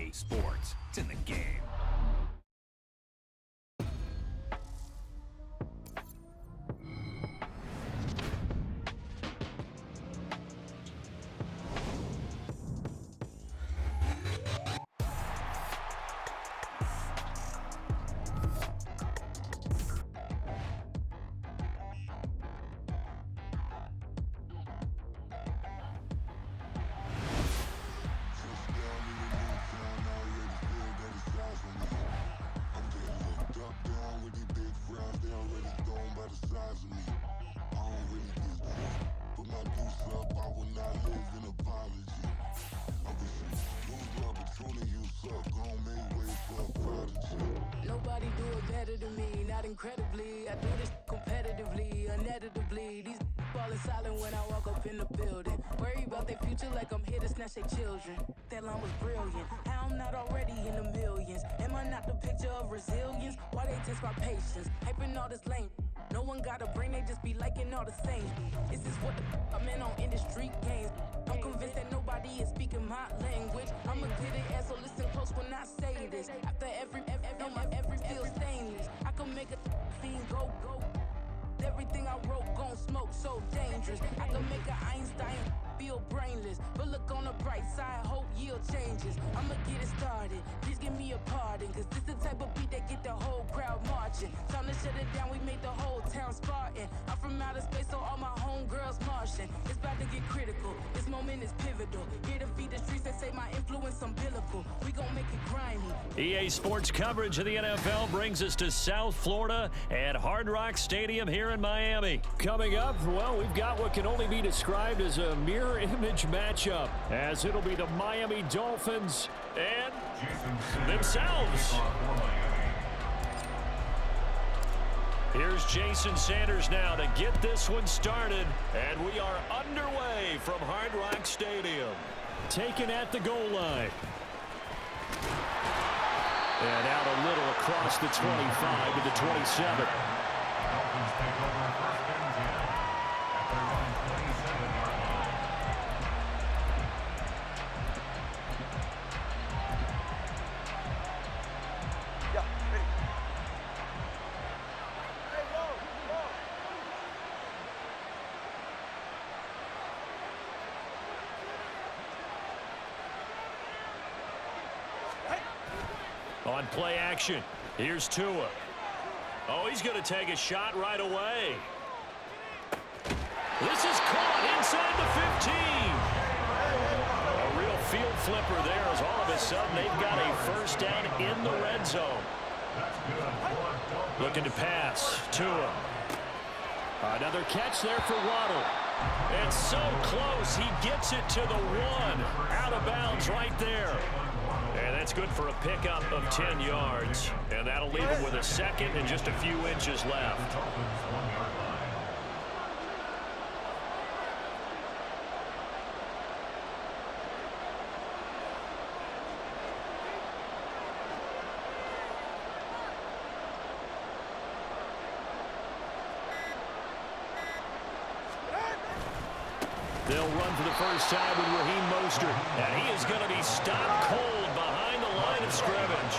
EA Sports. It's in the game. Nobody do it better than me, not incredibly. I do this competitively, uneditably. These falling silent when I walk up in the building. Worry about their future like I'm here to snatch their children. That line was brilliant. How I'm not already in the millions. Am I not the picture of resilience? Why they test my patience? Hyping all this lame. No one got a brain, they just be liking all the same. This is what the I'm in on industry games. I'm convinced that nobody is speaking my language. I'm a good ass, so listen close when I say this. After every feel stainless. I can make a fiend go. Everything I wrote gon' smoke, so dangerous. I can make an Einstein feel brainless. But look on the bright side, hope yield changes. I'ma get it started, please give me a pardon. Cause this the type of beat that get the whole crowd marching. Time to shut it down, we made the whole town Spartan. I'm from outer space, so all my homegirls Martian. It's about to get critical, this moment is pivotal. Here to feed the streets that say my influence umbilical. We gon' make it grimy. EA Sports coverage of the NFL brings us to South Florida at Hard Rock Stadium here in Miami. Coming up, well, we've got what can only be described as a mirror image matchup, as it'll be the Miami Dolphins and themselves. Here's Jason Sanders now to get this one started, and we are underway from Hard Rock Stadium. Taken at the goal line. And out a little across the 25 to the 27. Dolphins take over first and 10 at their own 27-yard line. Yeah, ready. Hey, go. On play action, here's Tua. Oh, he's going to take a shot right away. This is caught inside the 15. A real field flipper there, as all of a sudden they've got a first down in the red zone. Looking to pass. Tua. Another catch there for Waddle. It's so close. He gets it to the 1. Out of bounds right there. And that's good for a pickup of 10 yards. And that'll leave him with a second and just a few inches left. They'll run for the first time with Raheem Mostert. And he is going to be stopped cold behind the line of scrimmage.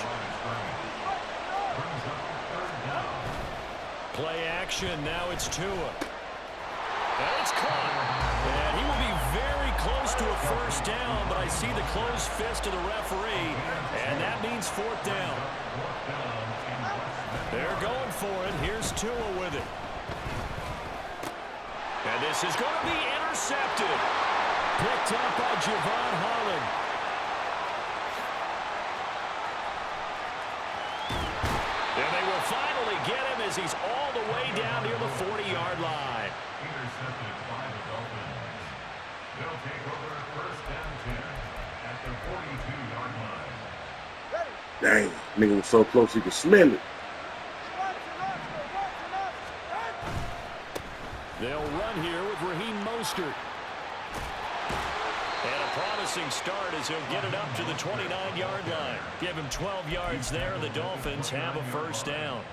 Play action. Now it's Tua. And it's caught. And he will be very close to a first down, but I see the closed fist of the referee, and that means fourth down. They're going for it. Here's Tua with it. And this is going to be intercepted. Picked up by Javon Holland. And they will finally get him as he's all the way down near the 40-yard line. Intercepted by the Dolphins. They'll take over first and 10 at the 42-yard line. Dang, nigga was so close he could smell it. They'll run here with Raheem Mostert. And a promising start as he'll get it up to the 29-yard line. Give him 12 yards there, and the Dolphins have a first down.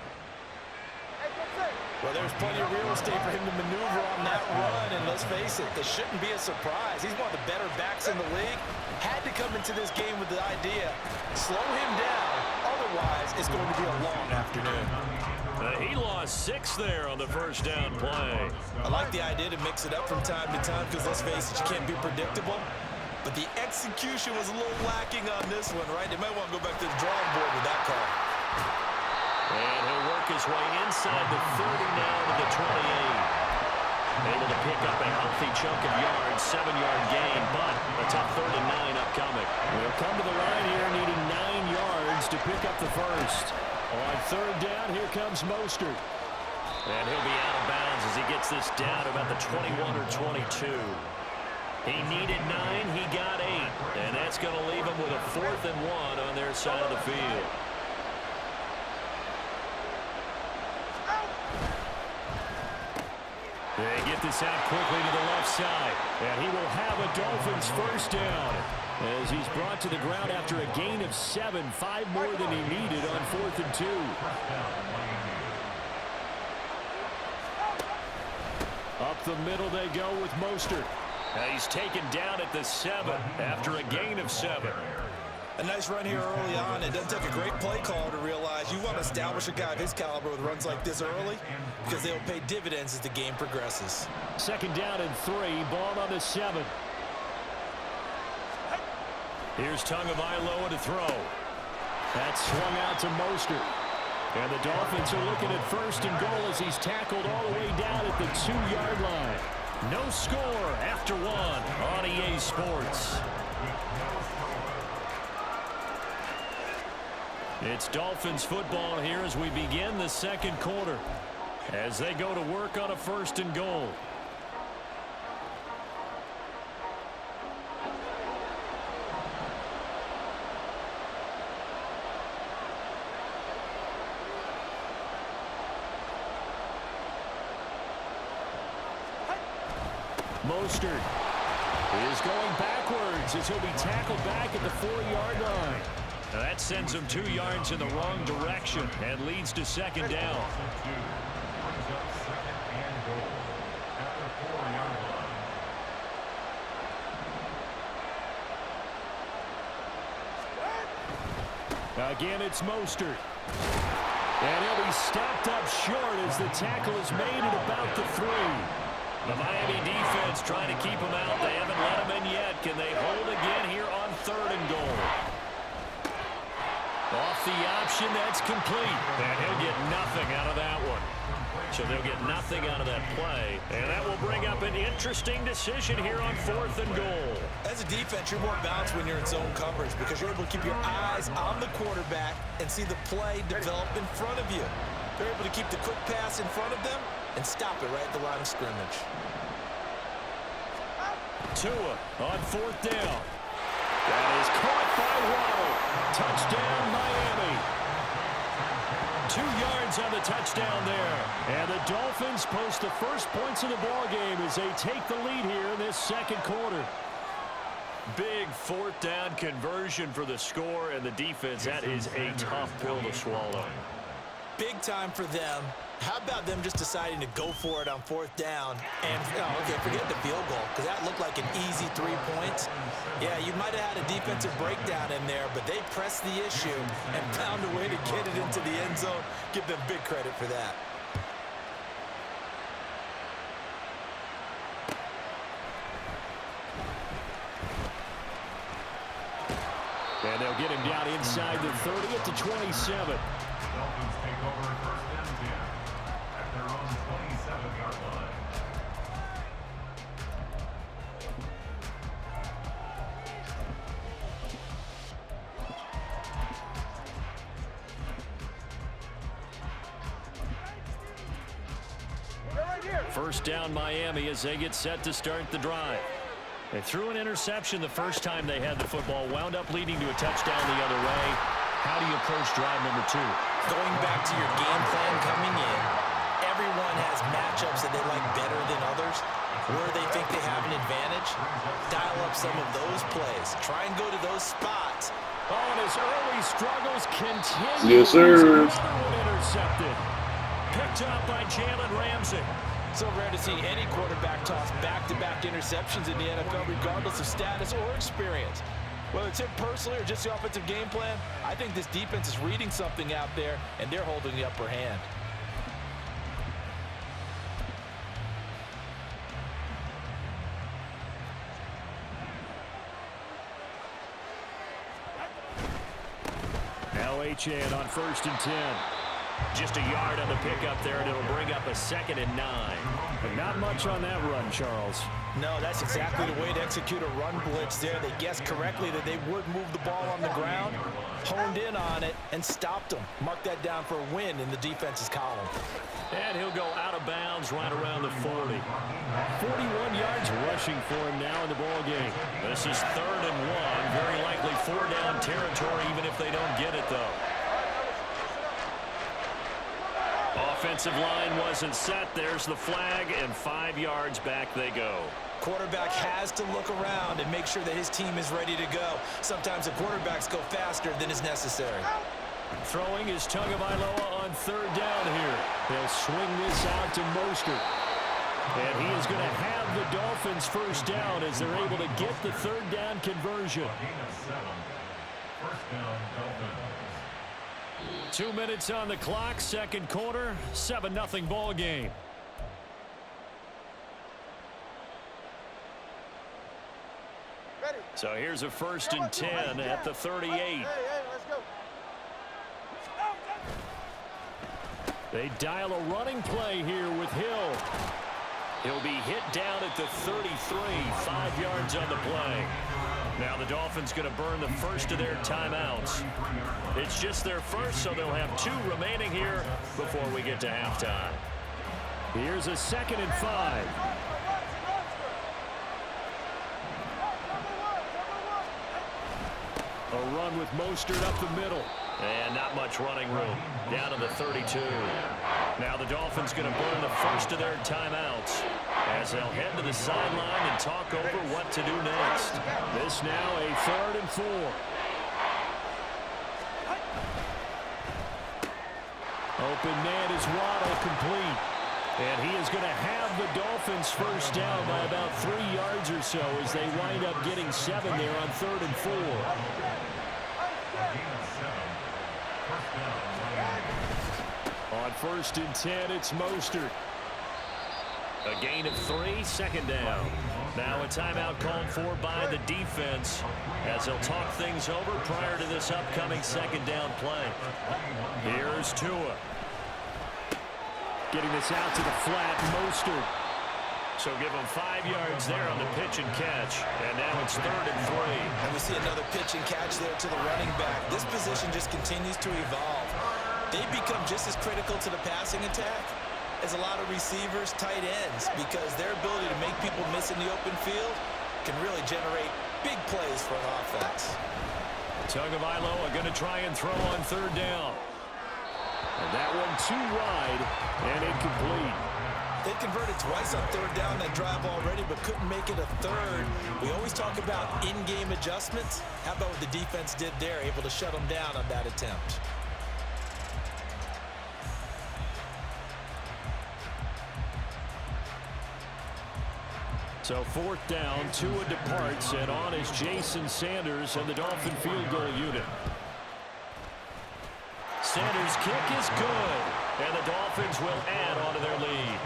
Well, there's plenty of real estate for him to maneuver on that run, and let's face it, this shouldn't be a surprise. He's one of the better backs in the league. Had to come into this game with the idea, slow him down, otherwise it's going to be a long afternoon. He lost 6 there on the first down play. I like the idea to mix it up from time to time because, let's face it, you can't be predictable. But the execution was a little lacking on this one, right? They might want to go back to the drawing board with that call. And he'll work his way inside the 30 now to the 28. Able to pick up a healthy chunk of yards, 7-yard gain, but a tough 3rd and 9 upcoming. We'll come to the line here needing 9 yards to pick up the first. On 3rd down, here comes Mostert. And he'll be out of bounds as he gets this down to about the 21 or 22. He needed 9, he got 8. And that's going to leave him with a 4th and 1 on their side of the field. They get this out quickly to the left side. And he will have a Dolphins first down as he's brought to the ground after a gain of 7, 5 more than he needed on 4th and 2. Up the middle they go with Mostert. He's taken down at the 7 after a gain of 7. A nice run here early on. It doesn't take a great play call to realize you want to establish a guy of his caliber with runs like this early because they'll pay dividends as the game progresses. 2nd down and 3, ball on the 7. Here's Tagovailoa to throw. That's swung out to Mostert. And the Dolphins are looking at 1st and goal as he's tackled all the way down at the 2-yard line. No score after 1 on EA Sports. It's Dolphins football here as we begin the 2nd quarter as they go to work on a 1st and goal. Mostert is going backwards as he'll be tackled back at the 4-yard line. Now that sends him 2 yards in the wrong direction and leads to 2nd down. Again, it's Mostert. And he'll be stopped up short as the tackle is made at about the 3. The Miami defense trying to keep him out. They haven't let him in yet. Can they hold again here on 3rd and goal? Off the option, that's complete. And he'll get nothing out of that one. So they'll get nothing out of that play. And that will bring up an interesting decision here on 4th and goal. As a defense, you're more balanced when you're in zone coverage because you're able to keep your eyes on the quarterback and see the play develop in front of you. They're able to keep the quick pass in front of them and stop it right at the line of scrimmage. Tua on 4th down. That is caught by Waddle. Touchdown, Miami. 2 yards on the touchdown there. And the Dolphins post the first points of the ballgame as they take the lead here in this 2nd quarter. Big 4th down conversion for the score, and the defense, that is a tough pill to swallow. Big time for them. How about them just deciding to go for it on 4th down? And, okay, forget the field goal, because that looked like an easy 3 points. Yeah, you might have had a defensive breakdown in there, but they pressed the issue and found a way to get it into the end zone. Give them big credit for that. And they'll get him down inside the 30 at the 27. Dolphins take over 1st and 10 at their own 27-yard line. First down Miami as they get set to start the drive. They threw an interception the first time they had the football, wound up leading to a touchdown the other way. How do you approach drive number 2? Going back to your game plan coming in, everyone has matchups that they like better than others. Where they think they have an advantage, dial up some of those plays. Try and go to those spots. Oh, and his early struggles continue. Yes, sir. Another one intercepted. Picked up by Jalen Ramsey. so rare to see any quarterback toss back-to-back interceptions in the NFL, regardless of status or experience. Whether it's him personally or just the offensive game plan, I think this defense is reading something out there, and they're holding the upper hand. Now Achane on 1st and 10. Just a yard on the pickup there, and it'll bring up a 2nd and 9. But not much on that run, Charles. No, that's exactly the way to execute a run blitz there. They guessed correctly that they would move the ball on the ground, honed in on it, and stopped them. Mark that down for a win in the defense's column. And he'll go out of bounds right around the 40. 41 yards rushing for him now in the ball game. This is 3rd and 1. Very likely 4-down territory, even if they don't get it, though. Offensive line wasn't set. There's the flag, and 5 yards back they go. Quarterback has to look around and make sure that his team is ready to go. Sometimes the quarterbacks go faster than is necessary. Throwing is Tagovailoa on 3rd down here. They'll swing this out to Mostert. And he is going to have the Dolphins 1st down as they're able to get the 3rd down conversion. 2 minutes on the clock, 2nd quarter, 7-0 ball game. Ready. So here's a 1st and 10 at the 38. Hey, let's go. They dial a running play here with Hill. He'll be hit down at the 33, 5 yards on the play. Now the Dolphins going to burn the first of their timeouts. It's just their first, so they'll have 2 remaining here before we get to halftime. Here's a 2nd and 5. A run with Mostert up the middle. And not much running room. Down to the 32. Now the Dolphins going to burn the first of their timeouts as they'll head to the sideline and talk over what to do next. This now a 3rd and 4. Open man is Waddle, complete. And he is going to have the Dolphins 1st down by about 3 yards or so as they wind up getting 7 there on 3rd and 4. On 1st and 10, it's Mostert. A gain of 3, 2nd down. Now a timeout called for by the defense as they'll talk things over prior to this upcoming 2nd down play. Here's Tua. Getting this out to the flat, Mostert. So give him 5 yards there on the pitch and catch. And now it's 3rd and 3. And we see another pitch and catch there to the running back. This position just continues to evolve. They become just as critical to the passing attack as a lot of receivers, tight ends, because their ability to make people miss in the open field can really generate big plays for an offense. Tagovailoa going to try and throw on 3rd down. And that one too wide and incomplete. They converted twice on 3rd down that drive already, but couldn't make it a 3rd. We always talk about in-game adjustments. How about what the defense did there, able to shut them down on that attempt? So 4th down, Tua departs, and on is Jason Sanders and the Dolphin field goal unit. Sanders' kick is good, and the Dolphins will add on to their lead.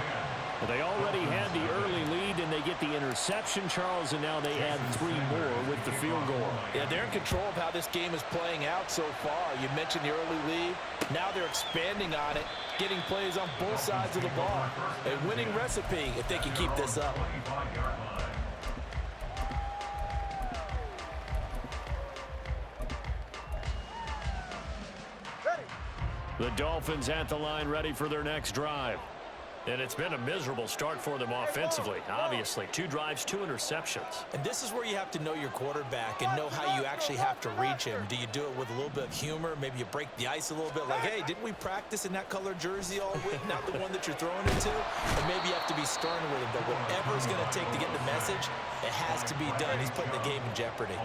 Well, they already had the early lead, and they get the interception, Charles, and now they add 3 more with the field goal. Yeah, they're in control of how this game is playing out so far. You mentioned the early lead. Now they're expanding on it, getting plays on both sides of the ball. A winning recipe if they can keep this up. The Dolphins at the line, ready for their next drive. And it's been a miserable start for them offensively. Obviously, 2 drives, 2 interceptions. And this is where you have to know your quarterback and know how you actually have to reach him. Do you do it with a little bit of humor? Maybe you break the ice a little bit, like, hey, didn't we practice in that color jersey all week, not the one that you're throwing it to? Or maybe you have to be stern with him, but whatever it's going to take to get the message, it has to be done. He's putting the game in jeopardy.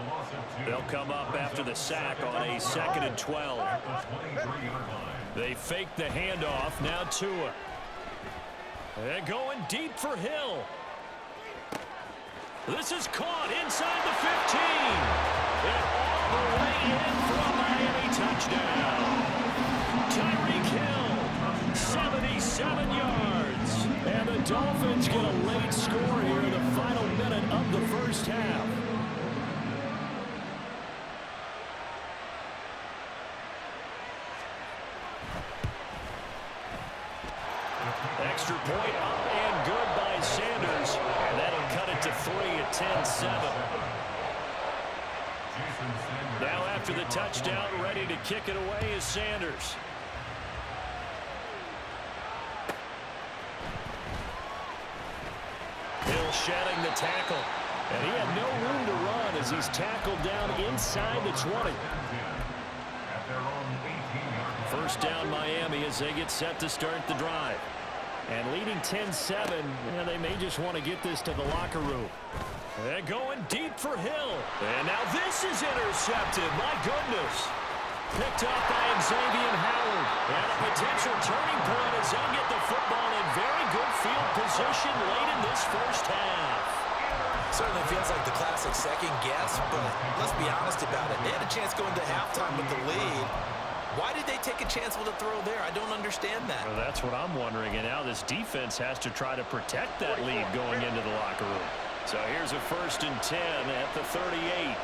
They'll come up after the sack on a 2nd and 12. They fake the handoff. Now Tua. And going deep for Hill. This is caught inside the 15. And all the way in for a Miami touchdown. Tyreek Hill, 77 yards. And the Dolphins get a late score here in the final minute of the first half. Extra point up and good by Sanders. And that'll cut it to 3 at 10-7. Now after the touchdown, ready to kick it away is Sanders. Hill shedding the tackle. And he had no room to run as he's tackled down inside the 20. First down Miami as they get set to start the drive. And leading 10-7, they may just want to get this to the locker room. And going deep for Hill. And now this is intercepted. My goodness. Picked up by Xavier Howard. And a potential turning point as they'll get the football in very good field position late in this first half. Certainly feels like the classic second guess, but let's be honest about it. They had a chance going to halftime with the lead. Why did they take a chance with a throw there? I don't understand that. Well, that's what I'm wondering. And now this defense has to try to protect that lead going into the locker room. So here's a 1st and 10 at the 38.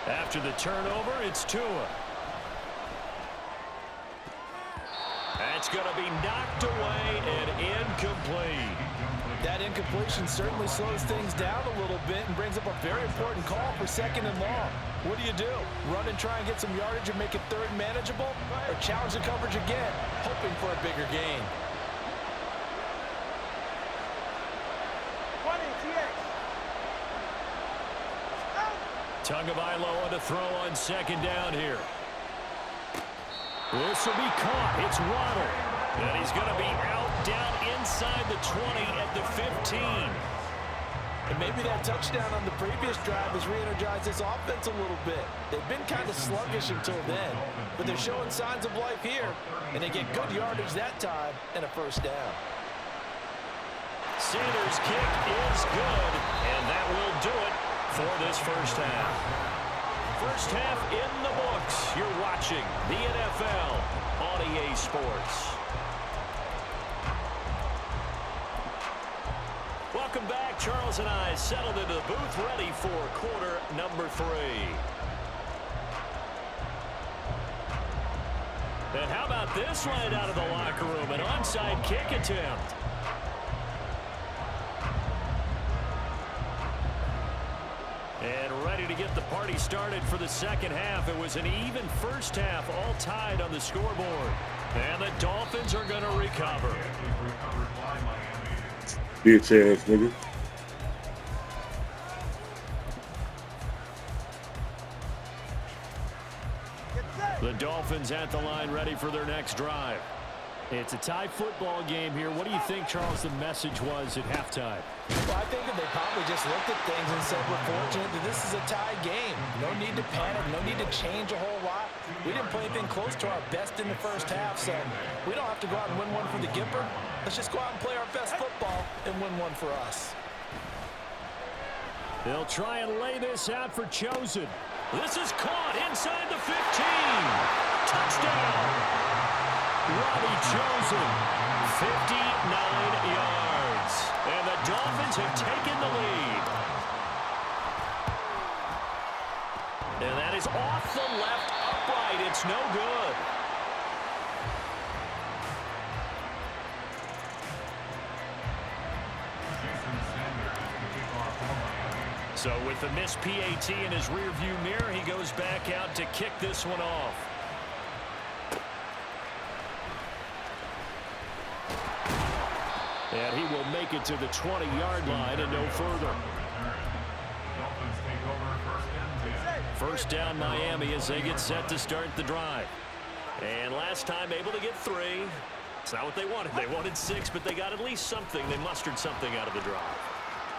After the turnover, it's Tua. That's going to be knocked away and incomplete. That incompletion certainly slows things down a little bit and brings up a very important call for 2nd and long. What do? Run and try and get some yardage and make it 3rd manageable? Or challenge the coverage again, hoping for a bigger gain? 20, TX. Tagovailoa to throw on 2nd down here. This will be caught. It's Waddle. And he's going to be out down inside the 20 at the 15. And maybe that touchdown on the previous drive has re-energized this offense a little bit. They've been kind of sluggish until then, but they're showing signs of life here, and they get good yardage that time and a 1st down. Sanders' kick is good, and that will do it for this first half. First half in the books. You're watching the NFL on EA Sports. Welcome back. Charles and I settled into the booth ready for quarter number 3. And how about this right out of the locker room? An onside kick attempt. And ready to get the party started for the second half. It was an even first half, all tied on the scoreboard. And the Dolphins are going to recover. Bitch ass nigga. The Dolphins at the line ready for their next drive. It's a tie football game here. What do you think, Charles, the message was at halftime? Well, I think that they probably just looked at things and said, we're fortunate that this is a tie game. No need to panic, no need to change a whole lot. We didn't play anything close to our best in the first half, so we don't have to go out and win one for the Gipper. Let's just go out and play our best football and win one for us. They'll try and lay this out for Chosen. This is caught inside the 15. Touchdown. Robbie Chosen, 59 yards. And the Dolphins have taken the lead. And that is off the left upright. It's no good. So with the missed PAT in his rearview mirror, he goes back out to kick this one off. And he will make it to the 20-yard line and no further. First down Miami as they get set to start the drive. And last time able to get 3. It's not what they wanted. They wanted 6, but they got at least something. They mustered something out of the drive.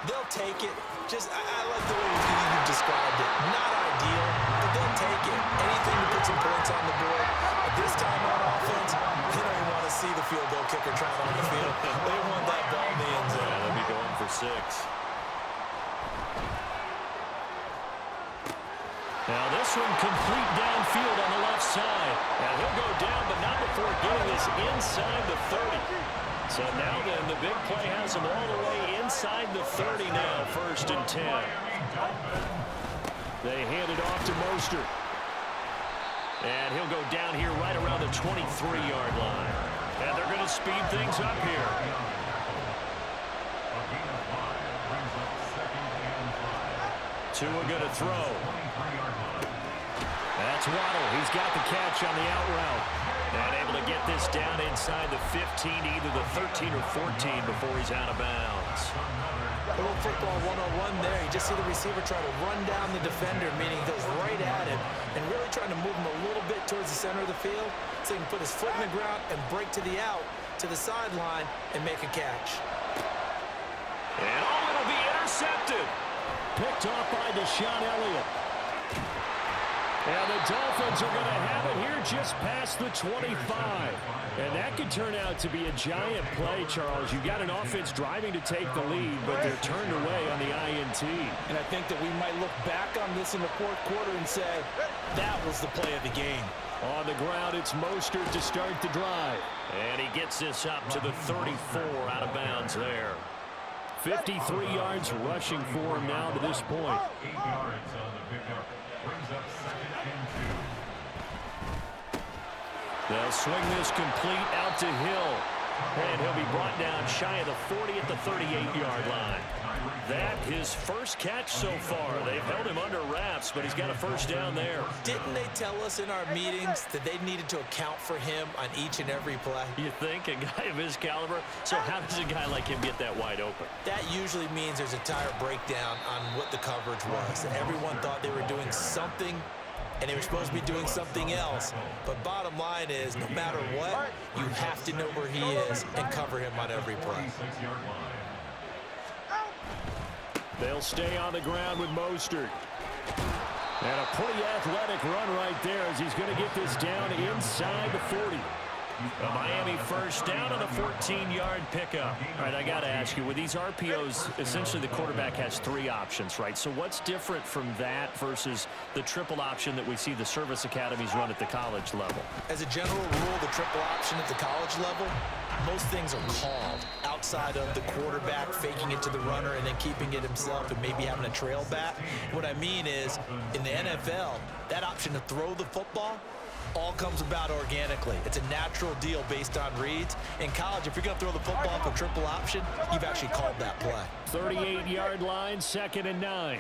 They'll take it. Just, I like the way you described it. Not ideal, but they'll take it. Anything to put some points on the board. But this time on offense, they don't want to see the field goal kicker trying on the field. They want that ball in the end zone. Yeah, they'll be going for 6. Now this one complete downfield on the left side. And he'll go down, but not before getting this inside the 30. So now then, the big play has him all the way inside the 30 now, 1st and 10. They hand it off to Mostert. And he'll go down here right around the 23-yard line. And they're going to speed things up here. Tua going to throw. That's Waddle. He's got the catch on the out route. And able to get this down inside the 15, either the 13 or 14 before he's out of bounds. A little football 101 there. You just see the receiver try to run down the defender, meaning he goes right at him, and really trying to move him a little bit towards the center of the field so he can put his foot in the ground and break to the out, to the sideline, and make a catch. And it'll be intercepted. Picked off by Deshaun Elliott. And the Dolphins are going to have it here just past the 25. And that could turn out to be a giant play, Charles. You've got an offense driving to take the lead, but they're turned away on the INT. And I think that we might look back on this in the 4th quarter and say, that was the play of the game. On the ground, it's Mostert to start the drive. And he gets this up to the 34, out of bounds there. 53 yards rushing for him now to this point. 8 yards on the pickup. Brings up 2nd and 2. They'll swing this complete out to Hill. And he'll be brought down shy of the 40 at the 38-yard line. That his first catch so far. They've held him under wraps, but he's got a first down there. Didn't they tell us in our meetings that they needed to account for him on each and every play? You think? A guy of his caliber? So how does a guy like him get that wide open? That usually means there's a tire breakdown on what the coverage was. Everyone thought they were doing something, and they were supposed to be doing something else. But bottom line is, no matter what, you have to know where he is and cover him on every play. They'll stay on the ground with Mostert. And a pretty athletic run right there as he's going to get this down inside the 40. A Miami first down on the 14-yard pickup. All right, I got to ask you, with these RPOs, essentially the quarterback has 3 options, right? So what's different from that versus the triple option that we see the service academies run at the college level? As a general rule, the triple option at the college level, most things are called outside of the quarterback faking it to the runner and then keeping it himself and maybe having a trail back. What I mean is, in the NFL, that option to throw the football all comes about organically. It's a natural deal based on reads. In college, if you're going to throw the football for triple option, you've actually called that play. 38-yard line, 2nd and 9.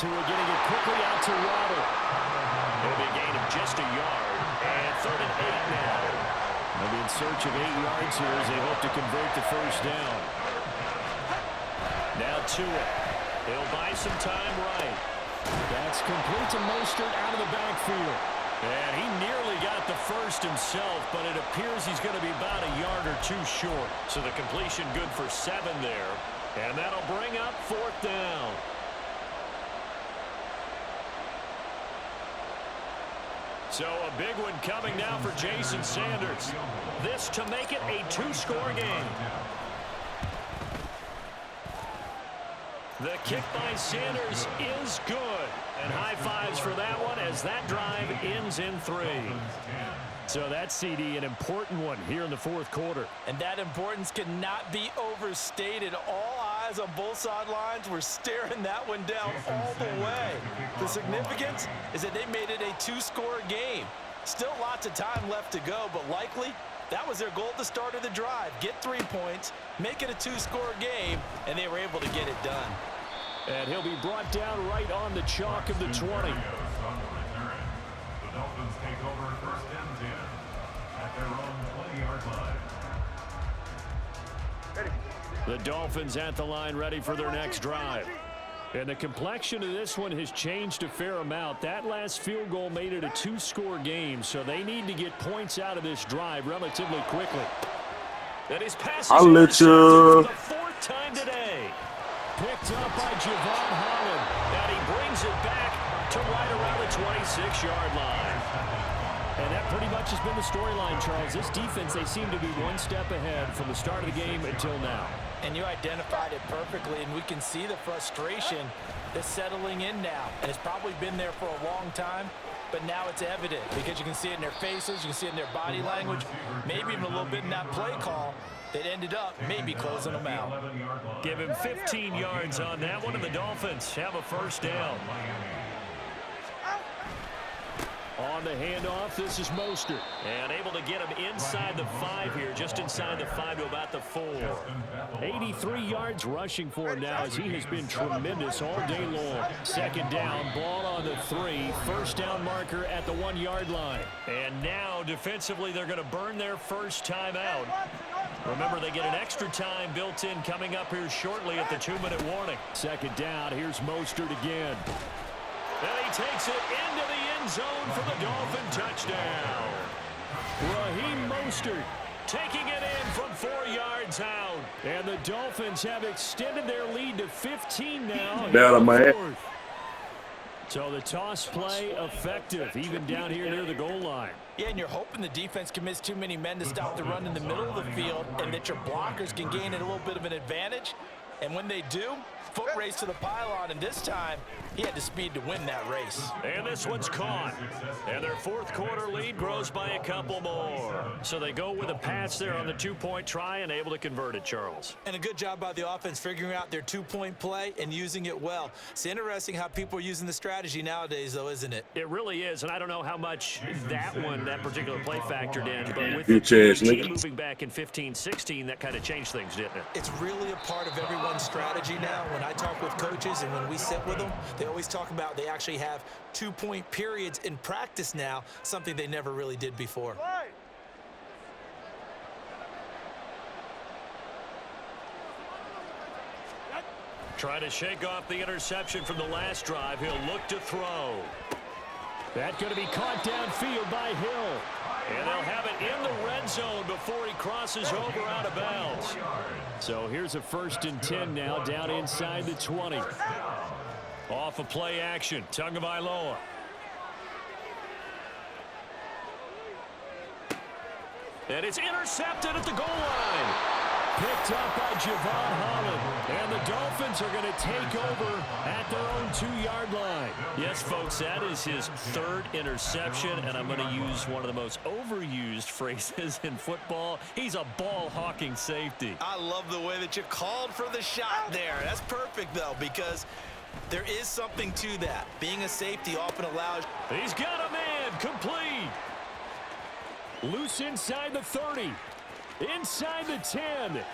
Tua getting it quickly out to Waddle. It'll be a gain of just a yard. And 3rd and 8 now. They'll be in search of 8 yards here as they hope to convert the first down. Now Tua. He'll buy some time right. That's complete to Mostert out of the backfield. And he nearly got the first himself, but it appears he's going to be about a yard or 2 short. So the completion good for 7 there. And that'll bring up 4th down. So a big one coming now for Jason Sanders. This to make it a 2-score game. The kick by Sanders is good. And high fives for that one as that drive ends in 3. So that's, CD, an important one here in the 4th quarter. And that importance cannot be overstated. All eyes on both sidelines were staring that one down all the way. The significance is that they made it a 2-score game. Still lots of time left to go, but likely that was their goal at the start of the drive. Get 3 points, make it a 2-score game, and they were able to get it done. And he'll be brought down right on the chalk of the 20. The Dolphins take over 1st and 10 at their own 20-yard line. The Dolphins at the line ready for their next drive. And the complexion of this one has changed a fair amount. That last field goal made it a 2-score game, so they need to get points out of this drive relatively quickly. And his pass is intercepted for the 4th time today. Picked up by Javon Holland. And he brings it back to right around the 26-yard line. And that pretty much has been the storyline, Charles. This defense, they seem to be one step ahead from the start of the game until now. And you identified it perfectly, and we can see the frustration that's settling in now. And it's probably been there for a long time, but now it's evident because you can see it in their faces, you can see it in their body language, maybe even a little bit in that play call that ended up maybe closing them out. Give him 15 yards on that one, and the Dolphins have a first down. On the handoff, this is Mostert. And able to get him inside the 5 here, just inside the 5 to about the 4. 83 yards rushing for him now as he has been tremendous all day long. Second down, ball on the 3. First down marker at the 1-yard line. And now defensively they're going to burn their first time out. Remember, they get an extra time built in coming up here shortly at the 2-minute warning. Second down, here's Mostert again. And he takes it into the end zone for the Dolphin touchdown. Raheem Mostert taking it in from 4 yards out. And the Dolphins have extended their lead to 15 now. Down on my head. So the toss play effective, even down here near the goal line. Yeah, and you're hoping the defense commits too many men to stop the run in the middle of the field and that your blockers can gain a little bit of an advantage. And when they do, foot race to the pylon, and this time he had the speed to win that race. And this one's caught. And their fourth quarter lead grows by a couple more. So they go with a pass there on the 2-point try and able to convert it, Charles. And a good job by the offense figuring out their 2-point play and using it well. It's interesting how people are using the strategy nowadays, though, isn't it? It really is, and I don't know how much that particular play factored in, but with the team moving back in 15-16, that kind of changed things, didn't it? It's really a part of everyone's strategy now. When I talk with coaches and when we sit with them, they always talk about they actually have 2-point periods in practice now, something they never really did before. Trying to shake off the interception from the last drive. He'll look to throw. That's going to be caught downfield by Hill. And they'll have it in the red zone before he crosses over out of bounds. So here's a 1st and 10 now, down inside the 20. Off of play action, Tagovailoa. And it's intercepted at the goal line. Picked up by Javon Holland. And the Dolphins are going to take over at their own 2-yard line. Yes, folks, that is his 3rd interception, and I'm going to use one of the most overused phrases in football. He's a ball-hawking safety. I love the way that you called for the shot there. That's perfect, though, because there is something to that. Being a safety often allows... He's got a man, complete. Loose inside the 30. Inside the 10.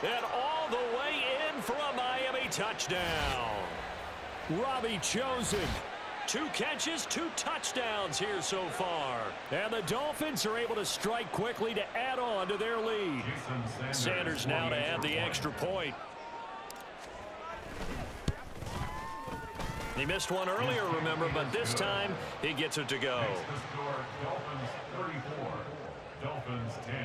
And all the way in for a Miami touchdown. Robbie Chosen. 2 catches, 2 touchdowns here so far. And the Dolphins are able to strike quickly to add on to their lead. Sanders now to add the extra point. He missed one earlier, remember, but this time he gets it to go. Dolphins 34, Dolphins 10.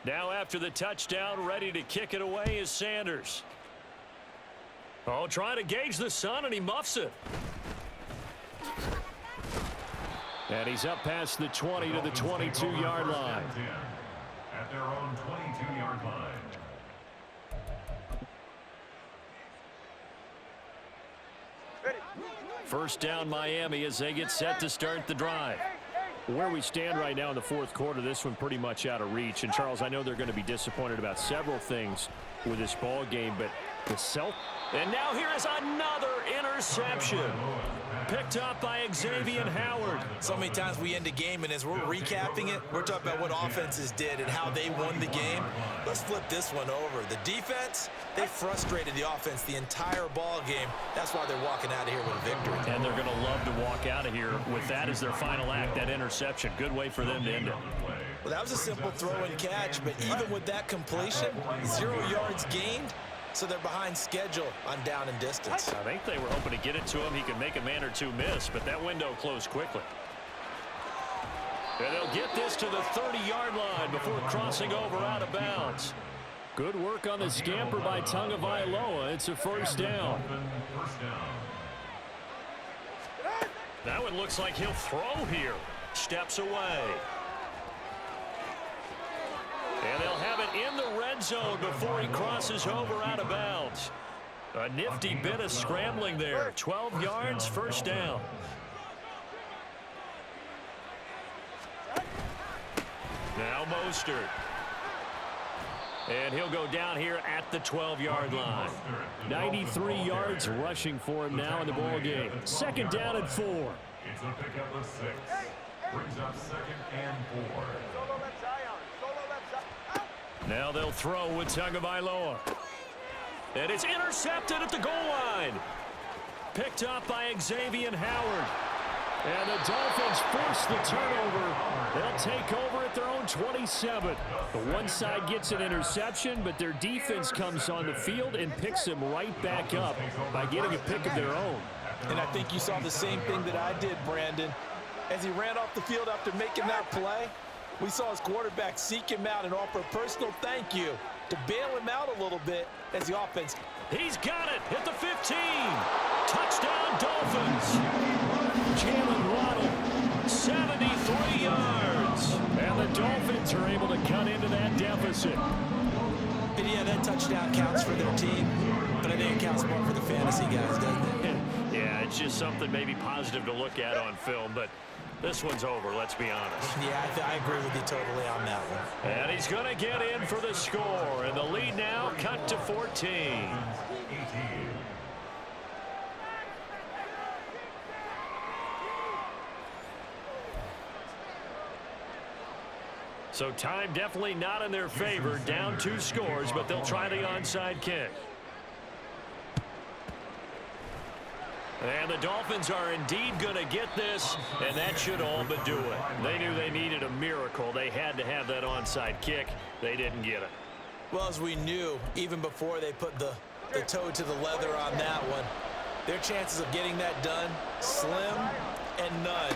Now after the touchdown, ready to kick it away is Sanders. Oh, trying to gauge the sun, and he muffs it. And he's up past the 20 to the 22-yard line. At their own 22-yard line. First down Miami as they get set to start the drive. Where we stand right now in the fourth quarter, this one pretty much out of reach. And, Charles, I know they're going to be disappointed about several things with this ball game, but the And now here is another interception. Picked up by Xavier Howard. So many times we end a game, and as we're recapping it, we're talking about what offenses did and how they won the game. Let's flip this one over. The defense, they frustrated the offense the entire ball game. That's why they're walking out of here with a victory. And they're going to love to walk out of here with that as their final act, that interception. Good way for them to end it. Well, that was a simple throw and catch, but even with that completion, 0 yards gained. So they're behind schedule on down and distance. I think they were hoping to get it to him. He could make a man or two miss, but that window closed quickly. And they'll get this to the 30-yard line before crossing over out of bounds. Good work on the scamper by Tagovailoa. It's a first down. Now it looks like he'll throw here. Steps away. And they'll have it in the red zone before he crosses over out of bounds. A nifty bit of scrambling there. 12 yards, first down. Now Mostert. And he'll go down here at the 12-yard line. 93 yards rushing for him now in the ball game. Second down and 4. It's a pickup of 6. Brings up 2nd and 4. Now they'll throw with Tagovailoa. And it's intercepted at the goal line. Picked up by Xavier Howard. And the Dolphins force the turnover. They'll take over at their own 27. The one side gets an interception, but their defense comes on the field and picks them right back up by getting a pick of their own. And I think you saw the same thing that I did, Brandon. As he ran off the field after making that play, we saw his quarterback seek him out and offer a personal thank you to bail him out a little bit as the offense. He's got it at the 15. Touchdown, Dolphins. Jalen Waddle, 73 yards. And the Dolphins are able to cut into that deficit. And yeah, that touchdown counts for their team, but I think it counts more for the fantasy guys, doesn't it? Yeah, it's just something maybe positive to look at on film, but this one's over, let's be honest. Yeah, I agree with you totally on that one. And he's going to get in for the score, and the lead now cut to 14. So time definitely not in their favor. Down 2 scores, but they'll try the onside kick. And the Dolphins are indeed going to get this, and that should all but do it. They knew they needed a miracle. They had to have that onside kick. They didn't get it. Well, as we knew, even before they put the toe to the leather on that one, their chances of getting that done, slim and none.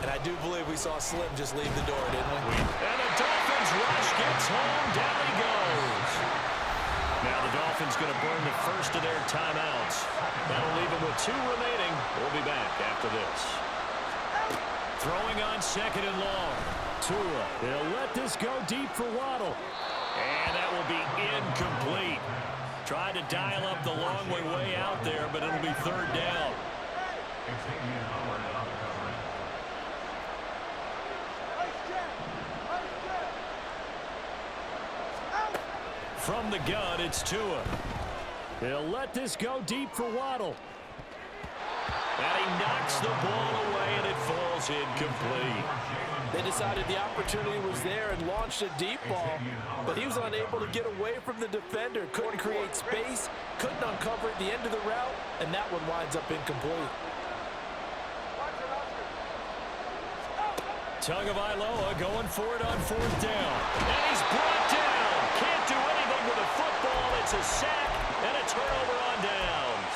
And I do believe we saw Slim just leave the door, didn't we? And the Dolphins rush gets home. Down he goes. Now the Dolphins going to burn the first of their timeouts. That'll leave them with 2 remaining. We'll be back after this. Throwing on 2nd and long. Tua. They'll let this go deep for Waddle. And that will be incomplete. Tried to dial up the long way out there, but it'll be 3rd down. From the gun, it's Tua. They'll let this go deep for Waddle. And he knocks the ball away, and it falls incomplete. They decided the opportunity was there and launched a deep ball, but he was unable to get away from the defender. Couldn't create space, couldn't uncover at the end of the route, and that one winds up incomplete. Tagovailoa going for it on 4th down. And he's brought down. Can't do anything with a football. It's a sack and a turnover on downs.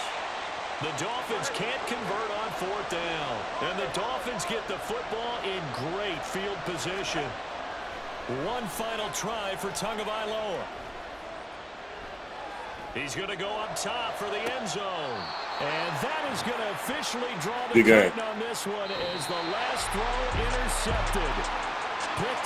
The Dolphins can't convert on 4th down. And the Dolphins get the football in great field position. One final try for Tagovailoa. He's going to go up top for the end zone. And that is going to officially draw the curtain on this one as the last throw intercepted. Picked